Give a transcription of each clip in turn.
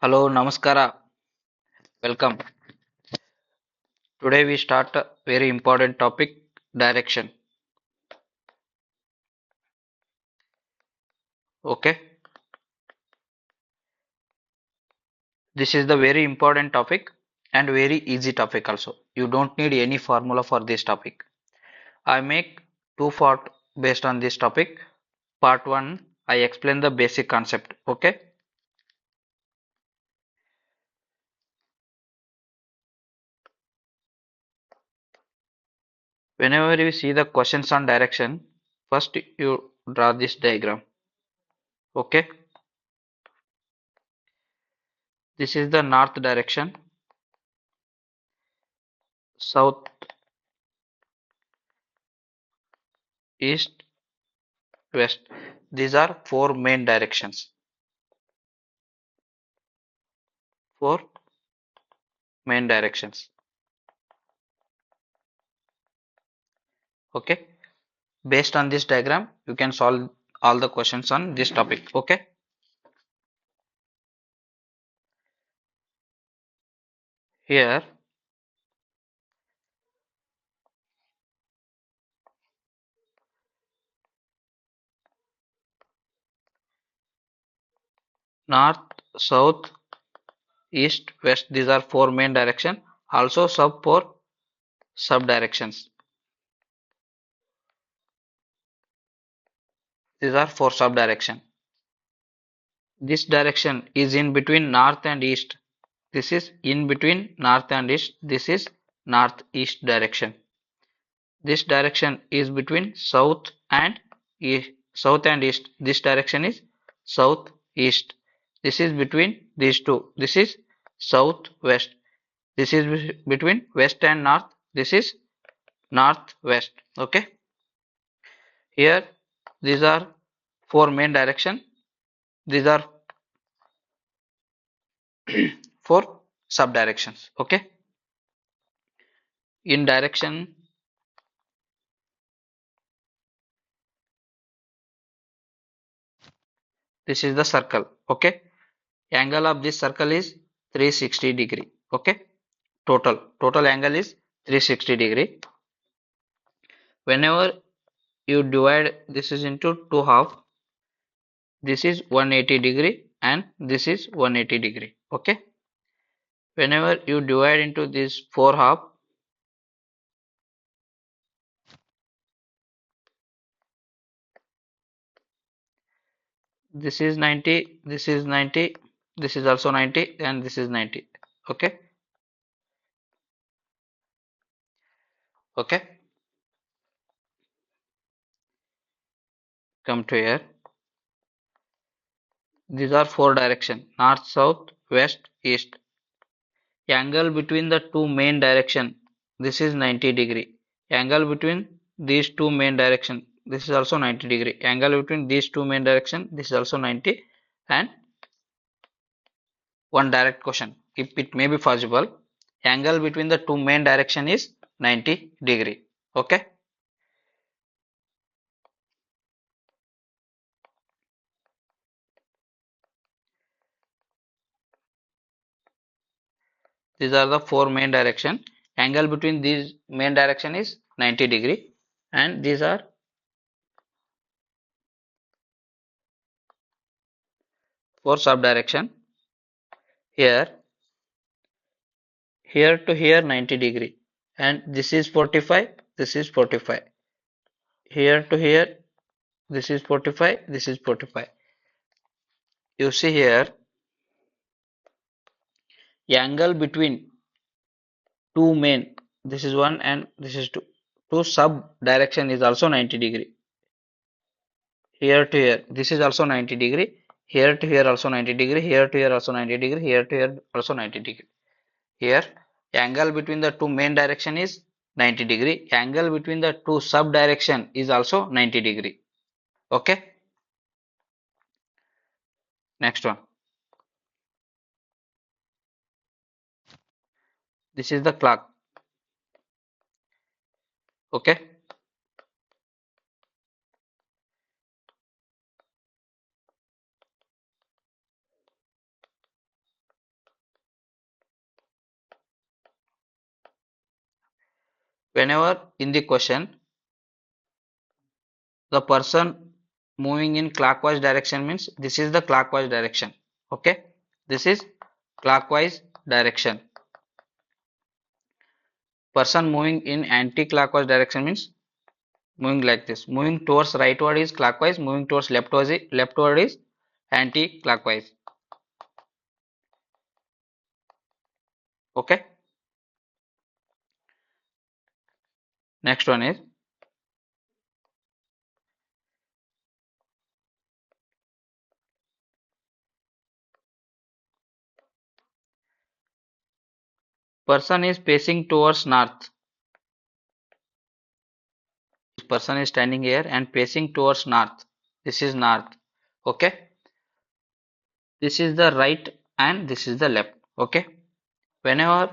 Hello, Namaskara. Welcome. Today we start a very important topic, direction. Okay. This is the very important topic and very easy topic also. You don't need any formula for this topic. I make two part based on this topic. Part 1, I explain the basic concept. Okay. Whenever you see the questions on direction, first you draw this diagram. Okay. This is the north direction, south, east, west. These are four main directions. Four main directions. Okay. Based on this diagram, you can solve all the questions on this topic. Okay. Here, north, south, east, west. These are four main directions. Also, sub four sub directions. These are four sub direction. This direction is in between north and east. This is in between north and east. This is northeast direction. This direction is between south and east. South and east. This direction is southeast. This is between these two. This is southwest. This is between west and north. This is northwest. Okay. Here, these are four main direction. These are four sub directions. Okay. In direction, this is the circle. Okay. Angle of this circle is 360 degree. Okay. Total angle is 360 degree. Whenever you divide this is into two half, this is 180 degree and this is 180 degree. Okay. Whenever you divide into this four half, this is 90, this is 90, this is also 90 and this is 90. Okay. Okay. Come to here. These are four direction: north, south, west, east. Angle between the two main direction, this is 90 degree. Angle between these two main direction, this is also 90 degree. Angle between these two main direction, this is also 90. And one direct question, if it may be possible, angle between the two main direction is 90 degree. Okay. These are the four main direction. Angle between these main direction is 90 degree, and these are four sub direction. Here to here 90 degree, and this is 45, this is 45. Here to here, this is 45, this is 45. You see here, angle between two main, this is one and this is two sub direction is also 90 degree. Here to here, this is also 90 degree. Here to here also 90 degree. Here to here also 90 degree. Here to here also 90 degree. Here, angle between the two main direction is 90 degree. Angle between the two sub direction is also 90 degree. Okay. Next one. This is the clock. Okay. Whenever in the question the person moving in clockwise direction means this is the clockwise direction. Okay, this is clockwise direction. Person moving in anti-clockwise direction means moving like this. Moving towards rightward is clockwise, moving towards leftward is anti-clockwise. Okay. Next one is person is facing towards north. This person is standing here and facing towards north. This is north. Okay. This is the right and this is the left. Okay. Whenever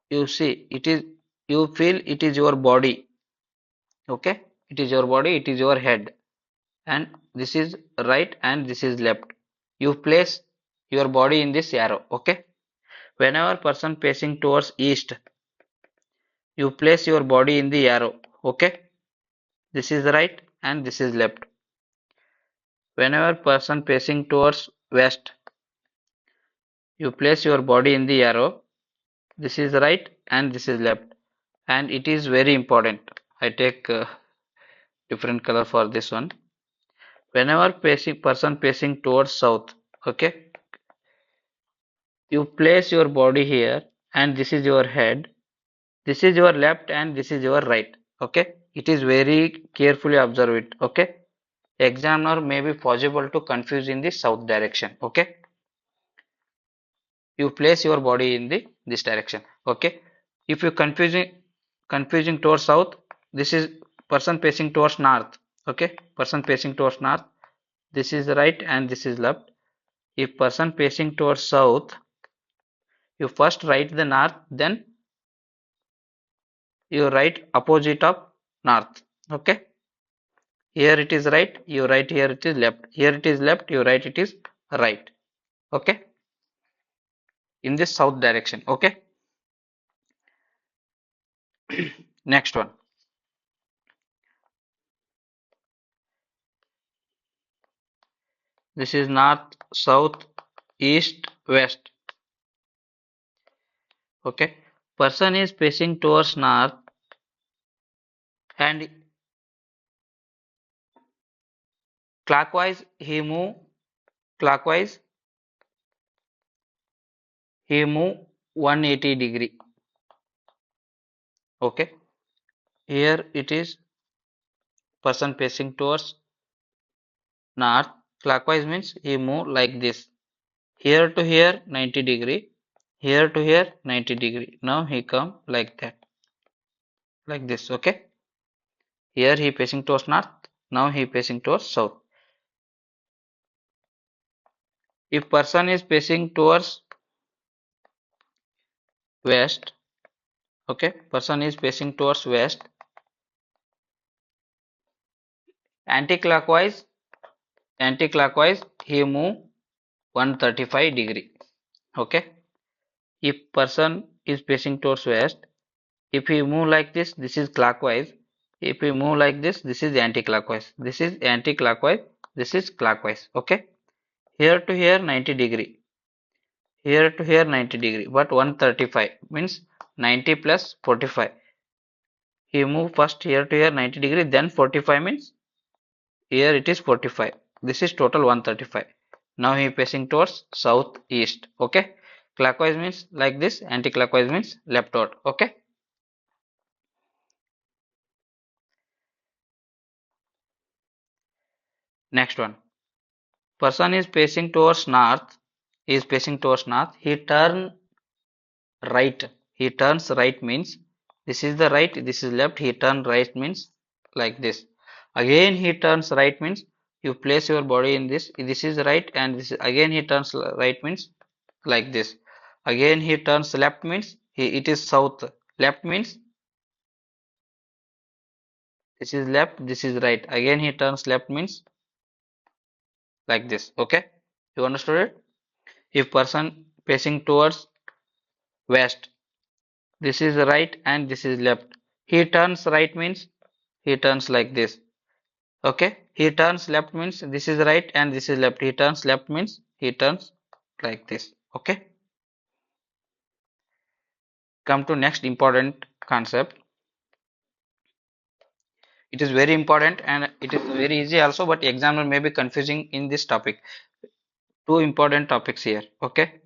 you see it is, you feel it is your body. Okay. It is your body, it is your head. And this is right and this is left. You place your body in this arrow. Okay. Whenever person facing towards east, you place your body in the arrow. Okay. This is right and this is left. Whenever person facing towards west, you place your body in the arrow. This is right and this is left. And it is very important. I take different color for this one. Whenever person facing towards south, okay, you place your body here and this is your head. This is your left and this is your right. Okay, it is very carefully observe it. Okay, examiner may be possible to confuse in the south direction. Okay, you place your body in the this direction. Okay, if you confusing towards south, this is person facing towards north. Okay, person facing towards north, this is right and this is left. If person facing towards south, you first write the north, then you write opposite of north. Okay, here it is right, you write here it is left. Here it is left, you write it is right. Okay, in this south direction. Okay, next one. This is north, south, east, west. Okay, person is facing towards north and clockwise clockwise he move 180 degree. Okay, here it is person facing towards north. Clockwise means he move like this. Here to here 90 degree. Here to here 90 degree. Now he come like that. Like this. Okay. Here he facing towards north. Now he facing towards south. If person is facing towards west. Okay. Person is facing towards west. Anti-clockwise. Anti-clockwise he move 135 degree. Okay. If person is facing towards west, if we move like this is clockwise. If we move like this is anti-clockwise. This is anti-clockwise. This is clockwise. Okay. Here to here 90 degree. Here to here 90 degree. But 135 means 90 plus 45. He move first here to here 90 degree. Then 45 means here it is 45. This is total 135. Now he facing towards southeast. Okay. Clockwise means like this. Anti-clockwise means leftward. Okay. Next one. Person is facing towards north. He is facing towards north. He turn right. He turns right means this is the right, this is left. He turn right means like this. Again he turns right means you place your body in this. This is right and this is, again he turns right means like this. Again he turns left means it is south. Left means this is left, this is right. Again he turns left means like this. Okay, you understood it? If person facing towards west, This is right and this is left. He turns right means he turns like this. Okay. He turns left means this is right and this is left. He turns left means he turns like this. Okay. Come to next important concept. It is very important and it is very easy also, but examiner may be confusing in this topic. Two important topics here. Okay.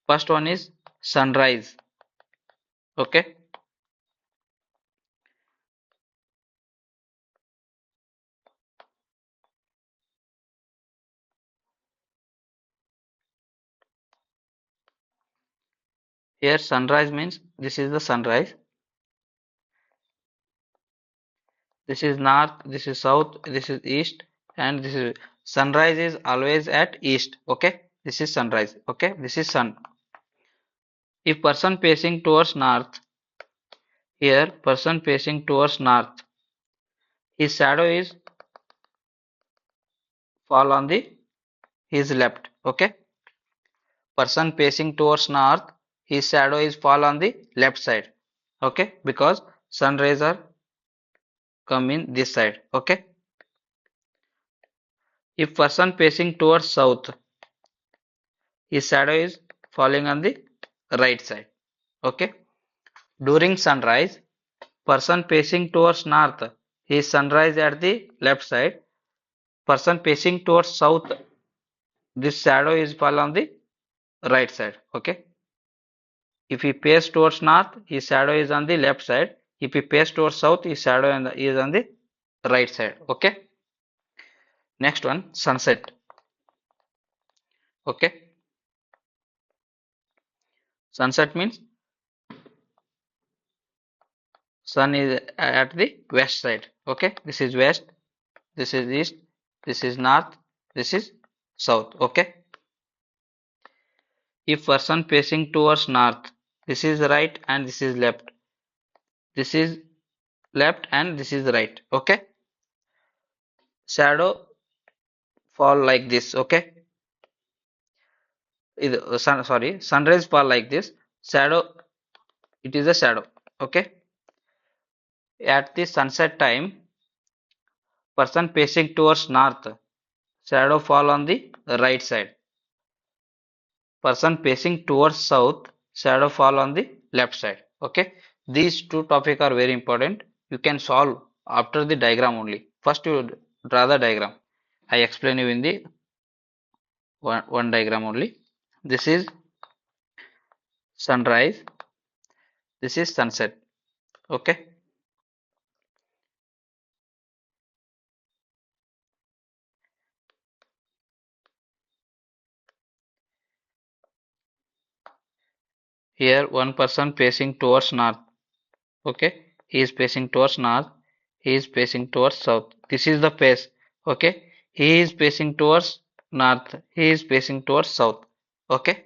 First one is sunrise. Okay. Here sunrise means this is the sunrise. This is north, this is south, this is east, and this is sunrise is always at east. Okay. This is sunrise. Okay. This is sun. If person facing towards north, here person facing towards north, his shadow is fall on the his left. Okay. Person facing towards north, his shadow is fall on the left side. Okay. Because sun rays are come in this side. Okay. If person facing towards south, his shadow is falling on the right side. Okay. During sunrise, person facing towards north, his sunrise at the left side. Person facing towards south, this shadow is fall on the right side. Okay. If he face towards north, his shadow is on the left side. If he face towards south, his shadow is on the right side. Okay. Next one, sunset. Okay. Sunset means sun is at the west side. Okay. This is west. This is east. This is north. This is south. Okay. If person facing towards north, this is right and this is left. This is left and this is right. Okay. Shadow fall like this. Okay. Sunrise fall like this. Shadow, it is a shadow. Okay. At the sunset time, person facing towards north, shadow fall on the right side. Person facing towards south, shadow fall on the left side. Okay. These two topics are very important. You can solve after the diagram only. First you draw the diagram. I explain you in the one diagram only. This is sunrise. This is sunset. Okay. Here one person facing towards north. Okay. He is facing towards north. He is facing towards south. This is the face. Okay. He is facing towards north. He is facing towards south. Okay.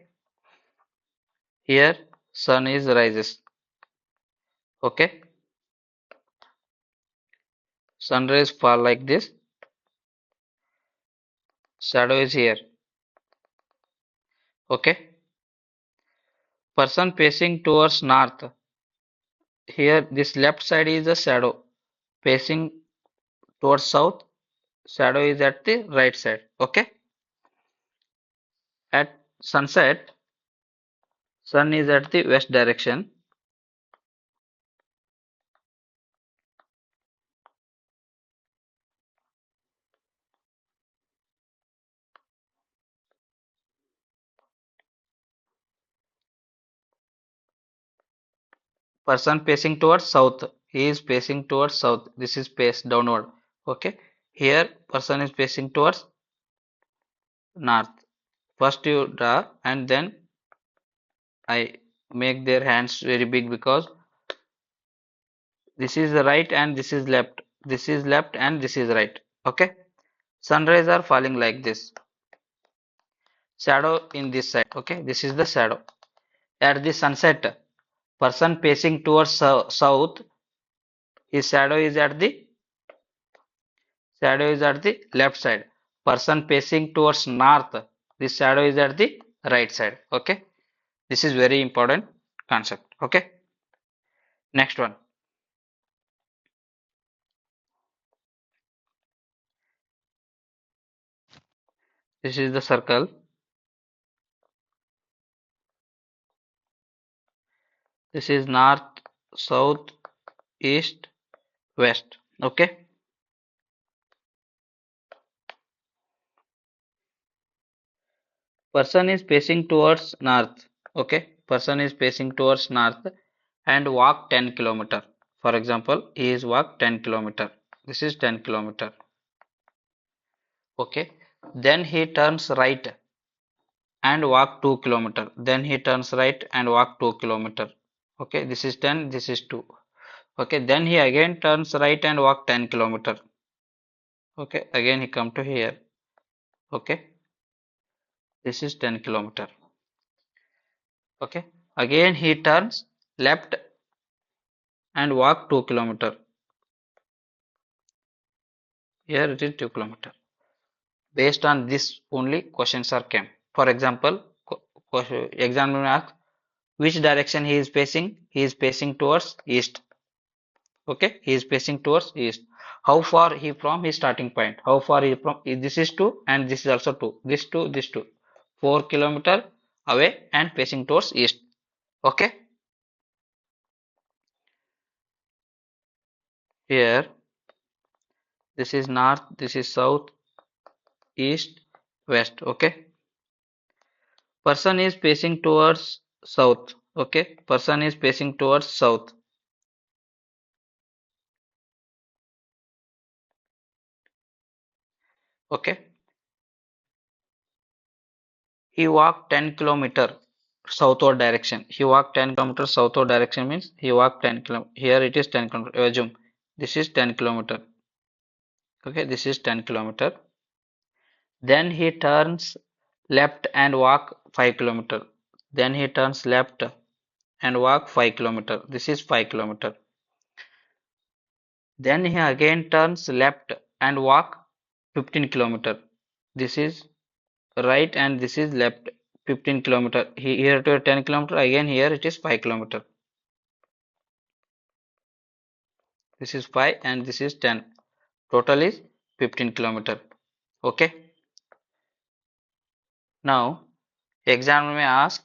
Here sun is rises. Okay. Sunrise fall like this. Shadow is here. Okay. Person facing towards north. Here this left side is the shadow. Facing towards south, shadow is at the right side. Okay. At sunset, sun is at the west direction. Person facing towards south, he is facing towards south. This is face downward. Okay. Here person is facing towards north. First you draw and then I make their hands very big because this is right and this is left. This is left and this is right. Okay. Sunrays are falling like this. Shadow in this side. Okay. This is the shadow. At the sunset, person facing towards south, his shadow is at the left side. Person facing towards north, this shadow is at the right side. Okay. This is very important concept. Okay, next one. This is the circle. This is north, south, east, west. Okay, person is facing towards north. Okay, person is facing towards north and walk 10 kilometer. For example, he is walk 10 kilometer. This is 10 kilometer. Okay, then he turns right and walk 2 kilometer. Then he turns right and walk 2 kilometer. Okay, this is 10, this is 2. Okay, then he again turns right and walk 10 kilometer. Okay, again he come to here. Okay, this is 10 kilometer. Okay, again he turns left and walk 2 kilometer. Here it is 2 kilometer. Based on this only questions are came. For example, exam will ask which direction he is facing. He is facing towards east. Okay, he is facing towards east. How far he from his starting point? How far he from? This is 2 and this is also 2. This 2, this 2. 4 kilometer away and facing towards east. Okay, here this is north, this is south, east, west. Okay, person is facing towards south. Okay, person is facing towards south. Okay, he walked 10 kilometer southward direction. He walked 10 kilometer southward direction means he walked 10 kilometer. Here it is 10 kilometer. Assume this is 10 kilometer. Okay, this is 10 kilometer. Then he turns left and walk 5 kilometer. Then he turns left and walk 5 kilometer. This is 5 kilometer. Then he again turns left and walk 15 kilometer. This is right and this is left 15 kilometer. Here to 10 kilometer. Again here it is 5 kilometer. This is 5 and this is 10. Total is 15 kilometer. Okay. Now examiner may ask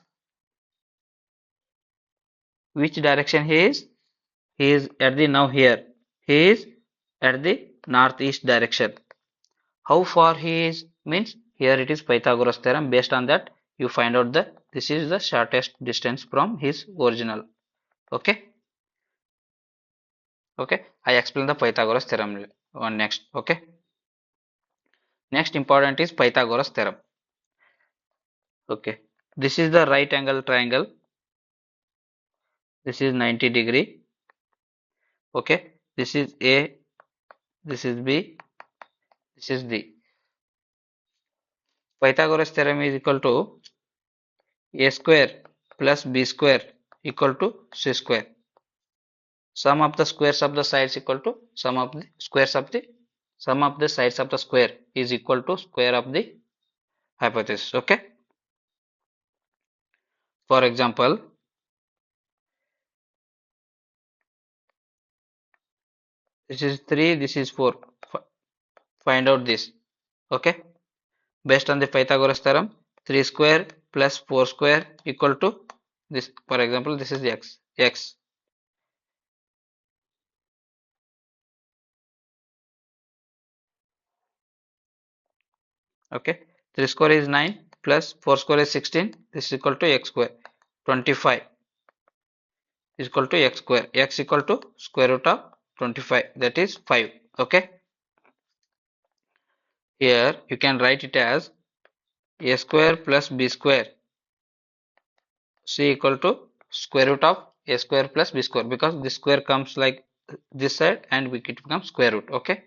which direction he is. He is at the now here. He is at the northeast direction. How far he is means here it is Pythagoras theorem. Based on that you find out that this is the shortest distance from his original. Okay. Okay. I explain the Pythagoras theorem on next. Okay. Next important is Pythagoras theorem. Okay. This is the right angle triangle. This is 90-degree. Okay. This is A. This is B. This is D. Pythagoras theorem is equal to A square plus B square equal to C square. Sum of the squares of the sides equal to sum of the squares of the sum of the sides of the square is equal to square of the hypothesis. Okay. For example, this is 3, this is 4. Find out this. Okay. Based on the Pythagoras theorem, 3 square plus 4 square equal to this. For example, this is x. X. Okay. 3 square is 9 plus 4 square is 16. This is equal to x square. 25 is equal to x square. X equal to square root of 25, that is 5. Okay. Here you can write it as a square plus b square c equal to square root of a square plus b square, because this square comes like this side and it becomes square root. Okay.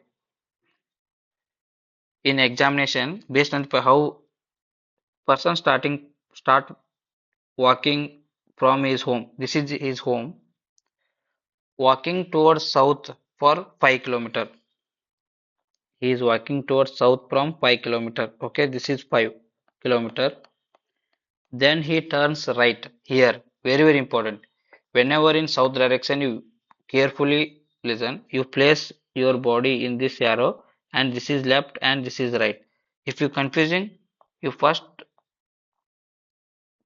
In examination, based on how person start walking from his home, this is his home, walking towards south for 5 kilometer. He is walking towards south from 5 kilometer. Okay, this is 5 kilometer. Then he turns right here. Very important. Whenever in south direction, you carefully listen. You place your body in this arrow, and this is left and this is right. If you confusing, you first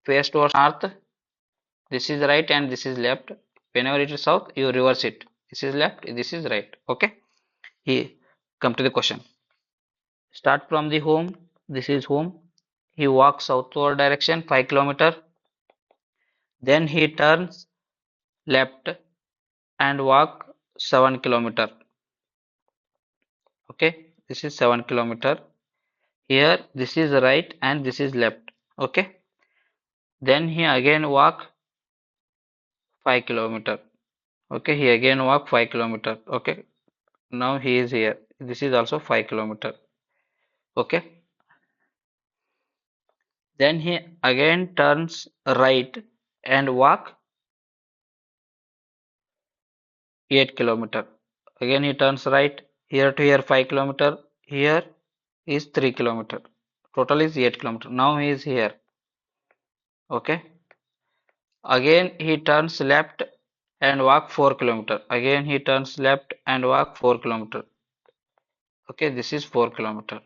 face towards north. This is right and this is left. Whenever it is south, you reverse it. This is left, this is right. Okay. He come to the question. Start from the home. This is home. He walks southward direction 5 kilometer. Then he turns left and walk 7 kilometer. Okay. This is 7 kilometer. Here this is right and this is left. Okay. Then he again walk 5 kilometer. Okay. He again walk 5 kilometer. Okay. Now he is here. This is also 5 kilometer. Okay. Then he again turns right and walk 8 kilometer. Again he turns right, here to here 5 kilometer, here is 3 kilometer. Total is 8 kilometer. Now he is here. Okay. Again he turns left and walk 4 kilometer. Again he turns left and walk 4 kilometer. Okay, this is 4 kilometer.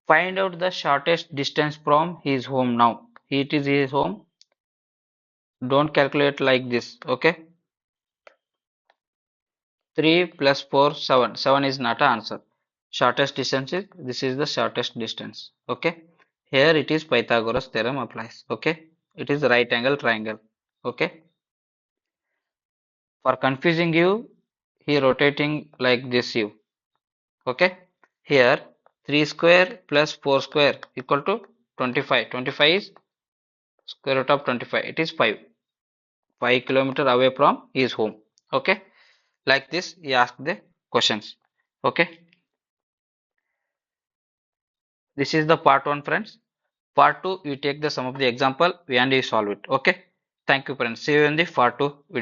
Find out the shortest distance from his home now. It is his home. Don't calculate like this. Okay. 3 plus 4, 7. 7 is not an answer. Shortest distance is, this is the shortest distance. Okay. Here it is Pythagoras theorem applies. Okay. It is right angle triangle. Okay. For confusing you, he rotating like this you. Okay. Here 3 square plus 4 square equal to 25. 25 is square root of 25. It is 5. 5 kilometer away from his home. Okay. Like this, he asked the questions. Okay. This is the part 1, friends. Part 2, we take the sum of the example and we solve it. Okay. Thank you, friends. See you in the part 2 video.